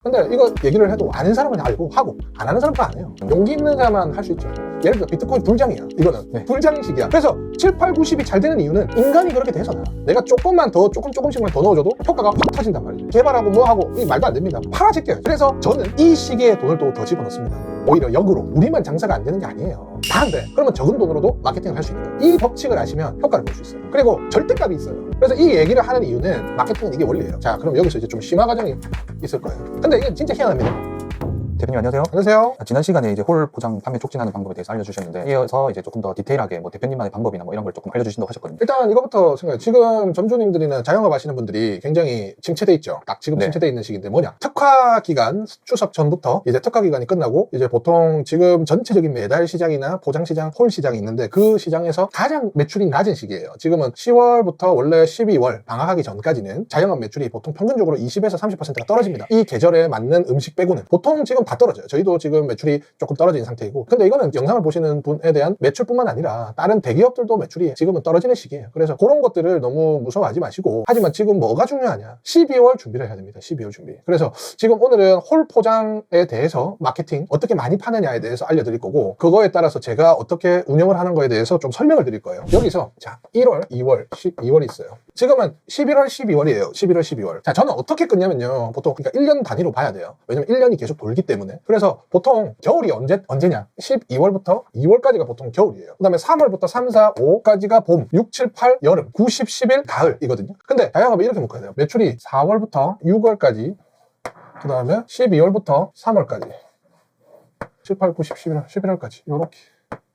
근데 이거 얘기를 해도 아는 사람은 알고 하고 안 하는 사람은 안 해요. 용기 있는 사람만 할 수 있죠. 예를 들어 비트코인 불장이야. 이거는 불장식이야. 그래서 7, 8, 90이 잘 되는 이유는 인간이 그렇게 돼서나. 내가 조금만 더 조금씩만 더 넣어줘도 효과가 확 터진단 말이죠. 개발하고 뭐하고 이게 말도 안 됩니다. 팔아제껴요. 그래서 저는 이 시기에 돈을 또 더 집어넣습니다. 오히려 역으로 우리만 장사가 안 되는 게 아니에요. 다 안 돼. 그러면 적은 돈으로도 마케팅을 할 수 있는 거예요. 이 법칙을 아시면 효과를 볼 수 있어요. 그리고 절대값이 있어요. 그래서 이 얘기를 하는 이유는 마케팅은 이게 원리예요. 자, 그럼 여기서 이제 좀 심화 과정이 있을 거예요. 근데 이게 진짜 희한합니다. 대표님 안녕하세요. 안녕하세요. 지난 시간에 이제 홀 포장 판매 촉진하는 방법에 대해서 알려주셨는데 이어서 이제 조금 더 디테일하게 뭐 대표님만의 방법이나 뭐 이런 걸 조금 알려주신다고 하셨거든요. 일단 이거부터 생각해요. 지금 점주님들이나 자영업 하시는 분들이 굉장히 침체돼 있죠. 딱 지금 침체돼 있는 시기인데 뭐냐? 특화 기간 추석 전부터 이제 특화 기간이 끝나고 이제 보통 지금 전체적인 매달 시장이나 포장 시장, 홀 시장이 있는데 그 시장에서 가장 매출이 낮은 시기예요. 지금은 10월부터 원래 12월 방학하기 전까지는 자영업 매출이 보통 평균적으로 20에서 30%가 떨어집니다. 이 계절에 맞는 음식 빼고는 보통 지금 다 떨어져요. 저희도 지금 매출이 조금 떨어진 상태이고, 근데 이거는 영상을 보시는 분에 대한 매출뿐만 아니라 다른 대기업들도 매출이 지금은 떨어지는 시기예요. 그래서 그런 것들을 너무 무서워하지 마시고, 하지만 지금 뭐가 중요하냐? 12월 준비를 해야 됩니다. 12월 준비. 그래서 지금 오늘은 홀 포장에 대해서 마케팅 어떻게 많이 파느냐에 대해서 알려드릴 거고, 그거에 따라서 제가 어떻게 운영을 하는 거에 대해서 좀 설명을 드릴 거예요. 여기서 자 1월, 2월, 12월이 있어요. 지금은 11월, 12월이에요. 11월, 12월. 자, 저는 어떻게 끝냐면요. 보통 그러니까 1년 단위로 봐야 돼요. 왜냐면 1년이 계속 돌기 때문에. 그래서 보통 겨울이 언제냐? 12월부터 2월까지가 보통 겨울이에요. 그 다음에 3월부터 3, 4, 5까지가 봄, 6, 7, 8 여름, 9, 10, 11 가을이거든요. 근데 자영업은 이렇게 묶어야 돼요. 매출이 4월부터 6월까지, 그 다음에 12월부터 3월까지, 7, 8, 9, 10, 11월까지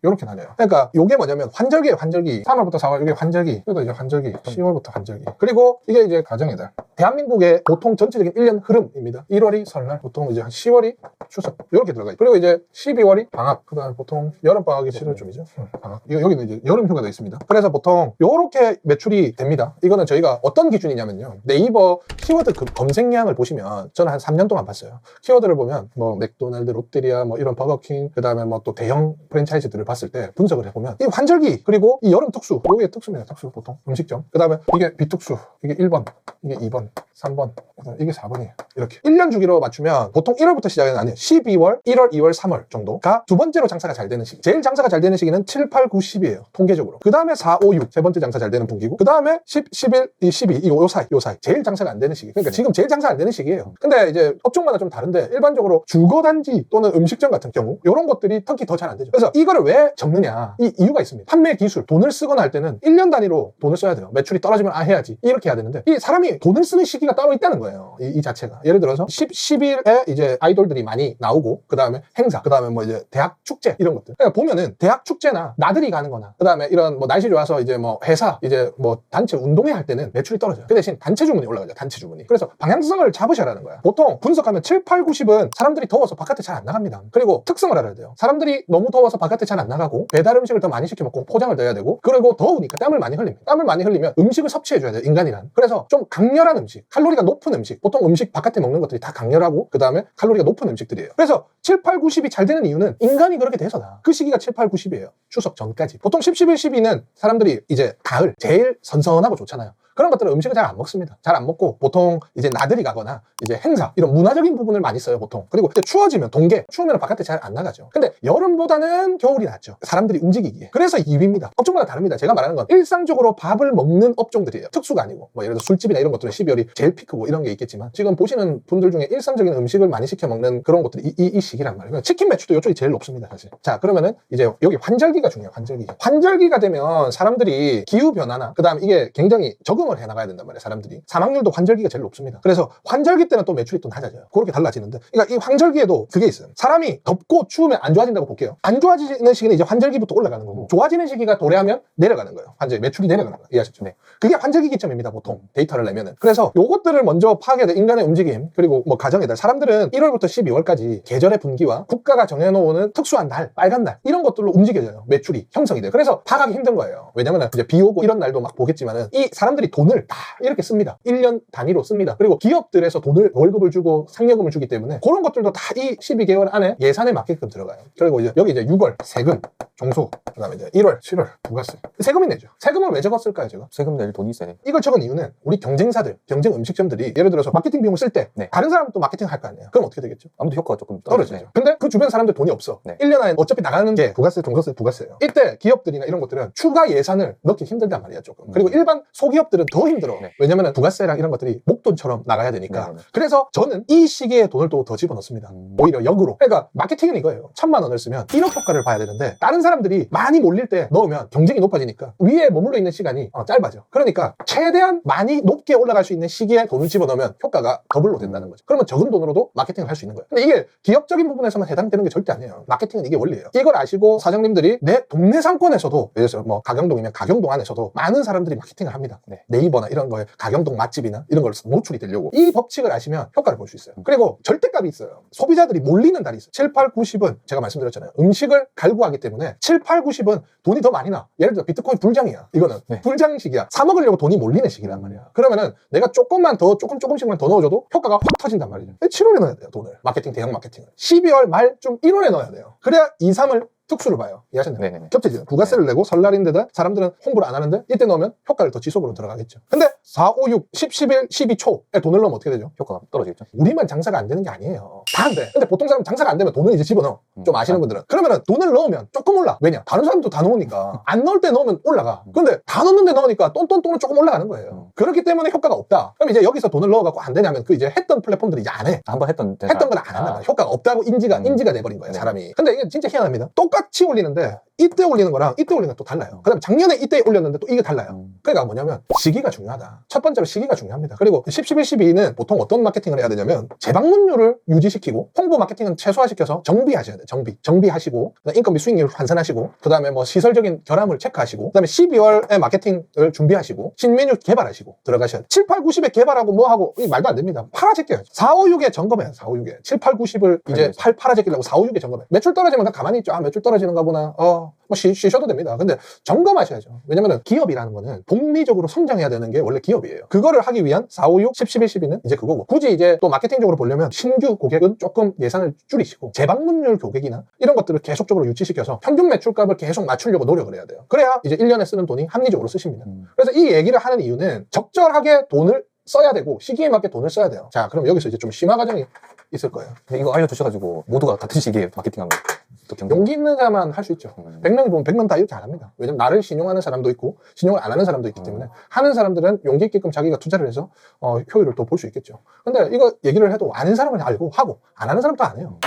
요렇게 나뉘어요. 그러니까 요게 뭐냐면 환절기예요. 환절기. 3월부터 4월 이게 환절기. 그래도 이제 환절기. 10월부터 환절기. 그리고 이게 이제 가정이다. 대한민국의 보통 전체적인 1년 흐름입니다. 1월이 설날, 보통 이제 한 10월이 추석 이렇게 들어가요. 그리고 이제 12월이 방학. 그다음에 보통 여름 방학이 7월쯤이죠. 방학. 여기는 이제 여름 휴가도 있습니다. 그래서 보통 요렇게 매출이 됩니다. 이거는 저희가 어떤 기준이냐면요. 네이버 키워드 검색량을 보시면 저는 한 3년 동안 봤어요. 키워드를 보면 뭐 맥도날드, 롯데리아 뭐 이런 버거킹, 그다음에 뭐 또 대형 프랜차이즈들을 봤을 때 분석을 해보면 이 환절기 그리고 이 여름 특수, 이게 특수입니다. 특수 보통 음식점. 그 다음에 이게 비특수, 이게 1번, 이게 2번, 3번, 이게 4번이에요. 이렇게 1년 주기로 맞추면 보통 1월부터 시작은 아니에요. 12월, 1월, 2월, 3월 정도가 두 번째로 장사가 잘 되는 시기. 제일 장사가 잘 되는 시기는 7, 8, 9, 10이에요. 통계적으로. 그 다음에 4, 5, 6 세 번째 장사 잘 되는 분기고, 그 다음에 10, 11, 12 요 사이 제일 장사가 안 되는 시기. 그러니까 지금 제일 장사 안 되는 시기예요. 근데 이제 업종마다 좀 다른데 일반적으로 주거단지 또는 음식점 같은 경우 이런 것들이 특히 더 잘 안 되죠. 그래서 이거를 왜 적느냐? 이 이유가 있습니다. 판매 기술, 돈을 쓰거나 할 때는 1년 단위로 돈을 써야 돼요. 매출이 떨어지면 해야지. 이렇게 해야 되는데 이 사람이 돈을 쓰는 시기가 따로 있다는 거예요. 이 자체가. 예를 들어서 10일에 이제 아이돌들이 많이 나오고, 그 다음에 행사, 그 다음에 뭐 이제 대학 축제 이런 것들. 그러니까 보면은 대학 축제나 나들이 가는 거나, 그 다음에 이런 뭐 날씨 좋아서 이제 뭐 회사, 이제 뭐 단체 운동회 할 때는 매출이 떨어져요. 그 대신 단체 주문이 올라가죠. 단체 주문이. 그래서 방향성을 잡으셔라는 거야. 보통 분석하면 7, 8, 90은 사람들이 더워서 바깥에 잘 안 나갑니다. 그리고 특성을 알아야 돼요. 사람들이 너무 더워서 바깥에 잘 안 나가고 배달 음식을 더 많이 시켜 먹고 포장을 더 해야 되고, 그리고 더우니까 땀을 많이 흘립니다. 땀을 많이 흘리면 음식을 섭취해줘야 돼요. 인간이란. 그래서 좀 강렬한 음식, 칼로리가 높은 음식, 보통 음식 바깥에 먹는 것들이 다 강렬하고 그 다음에 칼로리가 높은 음식들이에요. 그래서 7, 8, 90이 잘 되는 이유는 인간이 그렇게 돼서다. 그 시기가 7, 8, 90이에요. 추석 전까지. 보통 10, 11, 12는 사람들이 이제 가을 제일 선선하고 좋잖아요. 그런 것들은 음식을 잘 안 먹습니다. 잘 안 먹고 보통 이제 나들이 가거나 이제 행사 이런 문화적인 부분을 많이 써요. 보통. 그리고 추워지면 동계, 추우면 바깥에 잘 안 나가죠. 근데 여름보다는 겨울이 낫죠. 사람들이 움직이기에. 그래서 2위입니다. 업종마다 다릅니다. 제가 말하는 건 일상적으로 밥을 먹는 업종들이에요. 특수가 아니고 뭐 예를 들어 술집이나 이런 것들은 12월이 제일 피크고 이런 게 있겠지만, 지금 보시는 분들 중에 일상적인 음식을 많이 시켜 먹는 그런 것들이 이 시기란 말이에요. 치킨 매출도 이쪽이 제일 높습니다. 사실. 자, 그러면은 이제 여기 환절기가 중요해요. 환절기가 되면 사람들이 기후변화나 그 다음 이게 굉장히 적응을 해 나가야 된단 말이에요. 사람들이. 사망률도 환절기가 제일 높습니다. 그래서 환절기 때는 또 매출이 또 낮아져요. 그렇게 달라지는데, 그러니까 이 환절기에도 그게 있어요. 사람이 덥고 추우면 안 좋아진다고 볼게요. 안 좋아지는 시기는 이제 환절기부터 올라가는 거고, 좋아지는 시기가 도래하면 내려가는 거예요. 환절기 매출이 내려가는 거예요. 이해하셨죠? 네. 그게 환절기 기점입니다. 보통 데이터를 내면은. 그래서 요것들을 먼저 파악해야 돼. 인간의 움직임, 그리고 뭐 가정의 달. 사람들은 1월부터 12월까지 계절의 분기와 국가가 정해놓은 특수한 날, 빨간 날 이런 것들로 움직여져요. 매출이 형성이 돼요. 그래서 파악하기 힘든 거예요. 왜냐면은 이제 비 오고 이런 날도 막 보겠지만은 이 사람들이 돈을 다 이렇게 씁니다. 1년 단위로 씁니다. 그리고 기업들에서 돈을 월급을 주고 상여금을 주기 때문에 그런 것들도 다 이 12개월 안에 예산에 맞게끔 들어가요. 그리고 이제 여기 이제 6월 세금, 종소, 그다음에 이제 1월, 7월 부가세. 세금이 내죠. 세금을 왜 적었을까요, 제가? 세금 낼 돈이 있어야 돼. 이걸 적은 이유는 우리 경쟁사들, 경쟁 음식점들이 예를 들어서 마케팅 비용을 쓸 때 네. 다른 사람도 마케팅 할 거 아니에요. 그럼 어떻게 되겠죠? 아무도 효과가 조금 떨어지죠. 근데 그 주변 사람들 돈이 없어. 네. 1년 안에 어차피 나가는 게 부가세, 종소세, 부가세예요. 이때 기업들이나 이런 것들은 추가 예산을 넣기 힘들단 말이야, 조금. 그리고 일반 소기업들은 더 힘들어. 네. 왜냐면 부가세랑 이런 것들이 목돈처럼 나가야 되니까. 네. 그래서 저는 이 시기에 돈을 또 더 집어넣습니다. 오히려 역으로. 그러니까 마케팅은 이거예요. 1,000만 원을 쓰면 1억 효과를 봐야 되는데 다른 사람들이 많이 몰릴 때 넣으면 경쟁이 높아지니까 위에 머물러 있는 시간이 짧아져. 그러니까 최대한 많이 높게 올라갈 수 있는 시기에 돈을 집어넣으면 효과가 더블로 된다는 거죠. 그러면 적은 돈으로도 마케팅을 할 수 있는 거예요. 근데 이게 기업적인 부분에서만 해당되는 게 절대 아니에요. 마케팅은 이게 원리예요. 이걸 아시고 사장님들이 내 동네 상권에서도 예를 들어서 뭐 가경동이면 가경동 안에서도 많은 사람들이 마케팅을 합니다. 네. 네이버나 이런 거에 가경동 맛집이나 이런 걸 노출이 되려고 이 법칙을 아시면 효과를 볼 수 있어요. 그리고 절대값이 있어요. 소비자들이 몰리는 달이 있어요. 7, 8, 90은 제가 말씀드렸잖아요. 음식을 갈구하기 때문에 7, 8, 90은 돈이 더 많이 나. 예를 들어 비트코인 불장이야. 이거는 네. 불장식이야. 사 먹으려고 돈이 몰리는 시기란 말이야. 그러면은 내가 조금만 더 조금씩만 더 넣어줘도 효과가 확 터진단 말이죠. 7월에 넣어야 돼요, 돈을. 마케팅, 대형 마케팅을. 12월 말쯤 1월에 넣어야 돼요. 그래야 2, 3을 특수를 봐요. 이해하셨나요? 네네네. 겹쳐지죠. 부가세를 내고 설날인데다 사람들은 홍보를 안 하는데 이때 넣으면 효과를 더 지속으로 들어가겠죠. 근데 4, 5, 6, 10, 11, 12 초에 돈을 넣으면 어떻게 되죠? 효과가 떨어지겠죠. 우리만 장사가 안 되는 게 아니에요. 다 안 돼. 근데 보통 사람 장사가 안 되면 돈을 이제 집어넣어. 좀 아시는 분들은. 그러면은 돈을 넣으면 조금 올라. 왜냐? 다른 사람도 다 넣으니까. 안 넣을 때 넣으면 올라가. 근데 다 넣는데 넣으니까 똔똔똔은 조금 올라가는 거예요. 그렇기 때문에 효과가 없다. 그럼 이제 여기서 돈을 넣어갖고 안 되냐면 그 이제 했던 플랫폼들이 이제 안 해. 한번 했던 건 안 한단 말이야. 효과가 없다고 인지가 돼버린 거예요, 네. 사람이. 근데 이게 진짜 희한합니다. 똑같이 올리는데 이때 올리는 거랑 이때 올리는 게 또 달라요. 그 다음에 작년에 이때 올렸는데 또 이게 달라요. 그러니까 뭐냐면 시기가 중요하다. 첫 번째로 시기가 중요합니다. 그리고 10, 11, 12는 보통 어떤 마케팅을 해야 되냐면 재방문율을 유지시키고 홍보 마케팅은 최소화시켜서 정비하셔야 돼요. 정비하시고 그다음에 인건비 수익률 환산하시고 그 다음에 뭐 시설적인 결함을 체크하시고 그 다음에 12월에 마케팅을 준비하시고 신메뉴 개발하시고 들어가셔야 돼요. 7, 8, 90에 개발하고 뭐하고 이 말도 안 됩니다. 팔아제껴야죠. 4, 5, 6에 점검해요. 4, 5, 6에 7, 8, 90을 이제 팔아제끼려고 4, 5, 6에 점검해. 매출 떨어지면 그냥 가만히 있죠. 아, 매출 떨어지는가 보나. 뭐 쉬셔도 됩니다. 근데 점검하셔야죠. 왜냐면은 기업이라는 거는 복리적으로 성장해야 되는 게 원래 기업이에요. 그거를 하기 위한 4, 5, 6, 10, 11, 12는 이제 그거고 굳이 이제 또 마케팅적으로 보려면 신규 고객은 조금 예산을 줄이시고 재방문율 고객이나 이런 것들을 계속적으로 유치시켜서 평균 매출값을 계속 맞추려고 노력을 해야 돼요. 그래야 이제 1년에 쓰는 돈이 합리적으로 쓰십니다. 그래서 이 얘기를 하는 이유는 적절하게 돈을 써야 되고 시기에 맞게 돈을 써야 돼요. 자, 그럼 여기서 이제 좀 심화 과정이 있을 거예요. 이거 알려주셔가지고 모두가 같은 시기에 마케팅하면 또 용기 있는 자만 할 수 있죠. 100명이 보면 100명 다 이렇게 안 합니다. 왜냐면 나를 신용하는 사람도 있고 신용을 안 하는 사람도 있기 때문에 하는 사람들은 용기 있게끔 자기가 투자를 해서 효율을 또 볼 수 있겠죠. 근데 이거 얘기를 해도 아는 사람은 알고 하고 안 하는 사람도 안 해요.